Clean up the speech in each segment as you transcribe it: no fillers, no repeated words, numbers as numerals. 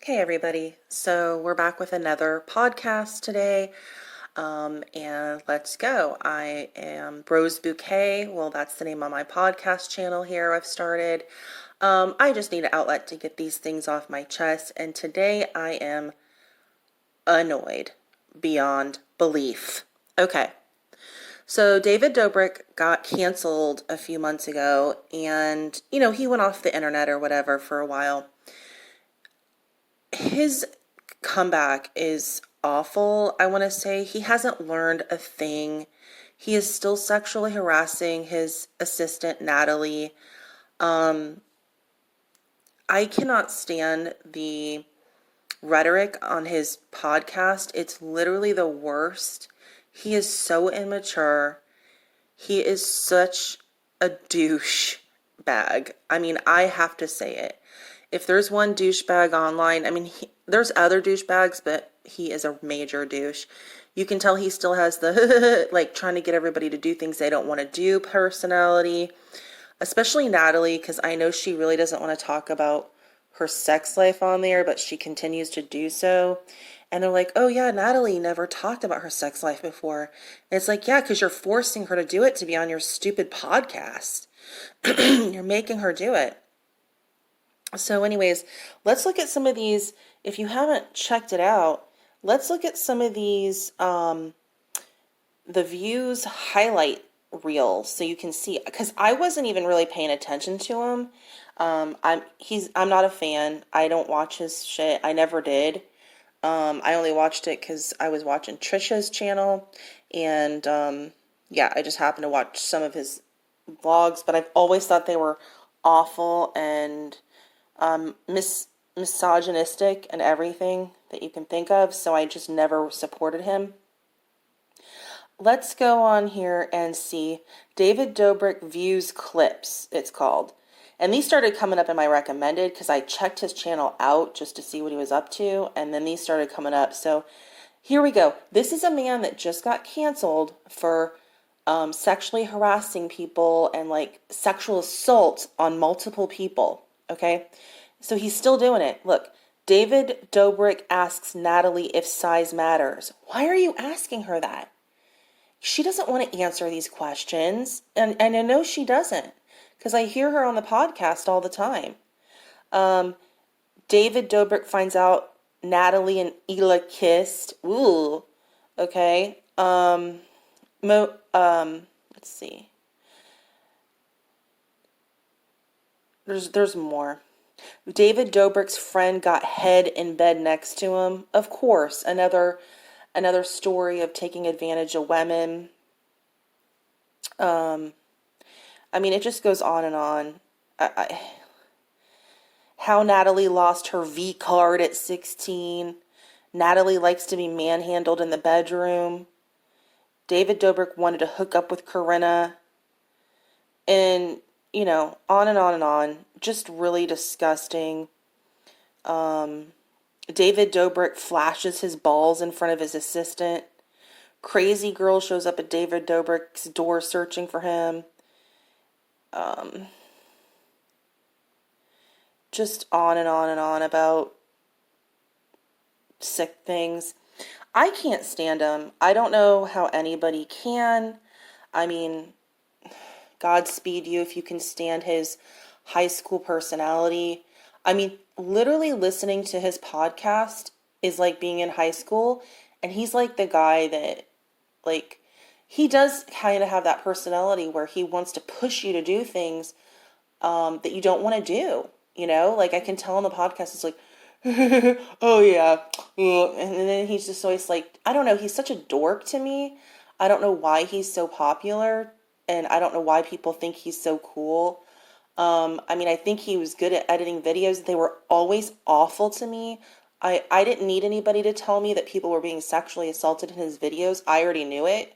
Hey everybody, so we're back with another podcast today, and let's go. I am Rose Bouquet. Well, that's the name of my podcast channel here I've started. I just need an outlet to get these things off my chest, and today I am annoyed beyond belief. Okay, so David Dobrik got canceled a few months ago, and he went off the internet or whatever for a while. His comeback is awful. I want to say he hasn't learned a thing. He is still sexually harassing his assistant, Natalie. I cannot stand the rhetoric on his podcast. It's literally the worst. He is so immature. He is such a douche bag. I mean, I have to say it. If there's one douchebag online, there's other douchebags, but he is a major douche. You can tell he still has the like trying to get everybody to do things they don't want to do personality, especially Natalie, because I know she really doesn't want to talk about her sex life on there, but she continues to do so. And they're like, oh yeah, Natalie never talked about her sex life before. And it's like, yeah, because you're forcing her to do it to be on your stupid podcast. You're making her do it. So anyways, let's look at some of these. If you haven't checked it out, let's look at some of these, the views highlight reels so you can see, because I wasn't even really paying attention to him. I'm not a fan. I don't watch his shit. I never did. I only watched it because I was watching Trisha's channel, and yeah, I just happened to watch some of his vlogs, but I've always thought they were awful and misogynistic and everything that you can think of, so I just never supported him. Let's go on here and see David Dobrik Views Clips, it's called. And these started coming up in my recommended because I checked his channel out just to see what he was up to, and then these started coming up. So here we go. This is a man that just got canceled for sexually harassing people and like sexual assault on multiple people. Okay, so he's still doing it. Look, David Dobrik asks Natalie if size matters. Why are you asking her that? She doesn't want to answer these questions, and I know she doesn't, because I hear her on the podcast all the time. David Dobrik finds out Natalie and Ela kissed. Ooh, okay. Let's see. There's more. David Dobrik's friend got head in bed next to him. Of course, another story of taking advantage of women. It just goes on and on. How Natalie lost her V card at 16. Natalie likes to be manhandled in the bedroom. David Dobrik wanted to hook up with Corinna. And, on and on and on. Just really disgusting. David Dobrik flashes his balls in front of his assistant. Crazy girl shows up at David Dobrik's door searching for him. Just on and on and on about sick things. I can't stand him. I don't know how anybody can. Godspeed you if you can stand his high school personality. Literally listening to his podcast is like being in high school, and he's like the guy that, like, he does kind of have that personality where he wants to push you to do things that you don't want to do, Like, I can tell on the podcast, it's like, oh yeah, and then he's just always like, I don't know, he's such a dork to me. I don't know why he's so popular, and I don't know why people think he's so cool. I think he was good at editing videos. They were always awful to me. I didn't need anybody to tell me that people were being sexually assaulted in his videos. I already knew it,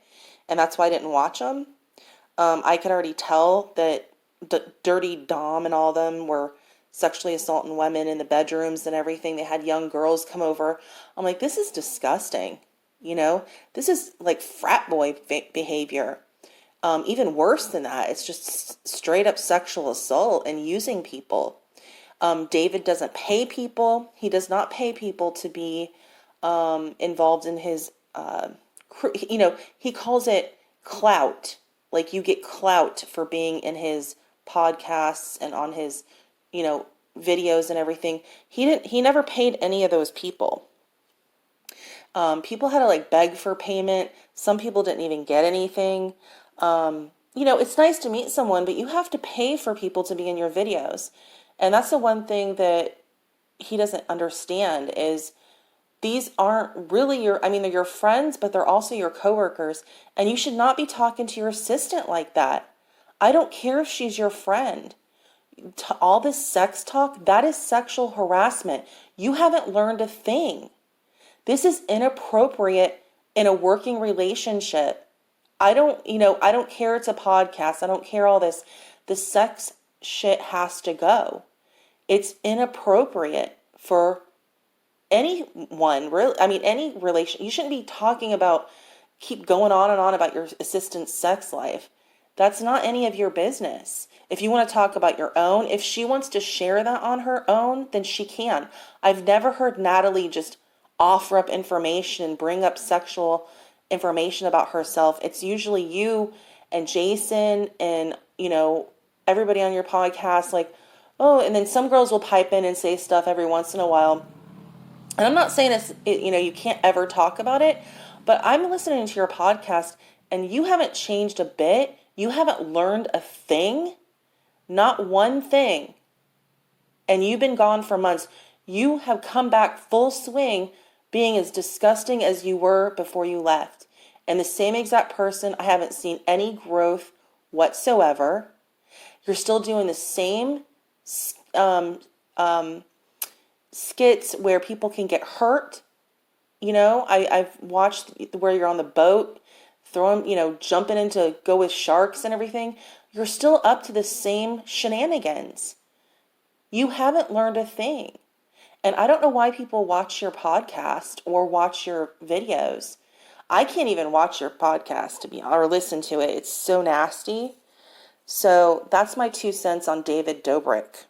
and that's why I didn't watch them. I could already tell that the Dirty Dom and all them were sexually assaulting women in the bedrooms and everything. They had young girls come over. I'm like, this is disgusting. This is like frat boy behavior. Even worse than that, it's just straight up sexual assault and using people. David doesn't pay people. He does not pay people to be involved in his, he calls it clout. Like, you get clout for being in his podcasts and on his, videos and everything. He never paid any of those people. People had to like beg for payment. Some people didn't even get anything. It's nice to meet someone, but you have to pay for people to be in your videos. And that's the one thing that he doesn't understand is these aren't really they're your friends, but they're also your coworkers. And you should not be talking to your assistant like that. I don't care if she's your friend. All this sex talk, that is sexual harassment. You haven't learned a thing. This is inappropriate in a working relationship. I don't care it's a podcast. I don't care all this. The sex shit has to go. It's inappropriate for anyone, really. Any relation. You shouldn't be keep going on and on about your assistant's sex life. That's not any of your business. If you want to talk about your own, if she wants to share that on her own, then she can. I've never heard Natalie just offer up information, bring up sexual information about herself. It's usually you and Jason and, everybody on your podcast, like, oh, and then some girls will pipe in and say stuff every once in a while. And I'm not saying you can't ever talk about it, but I'm listening to your podcast and you haven't changed a bit. You haven't learned a thing, not one thing. And you've been gone for months. You have come back full swing, being as disgusting as you were before you left. And the same exact person, I haven't seen any growth whatsoever. You're still doing the same skits where people can get hurt. I've watched where you're on the boat, jumping in to go with sharks and everything. You're still up to the same shenanigans. You haven't learned a thing. And I don't know why people watch your podcast or watch your videos. I can't even watch your podcast or listen to it. It's so nasty. So that's my 2 cents on David Dobrik.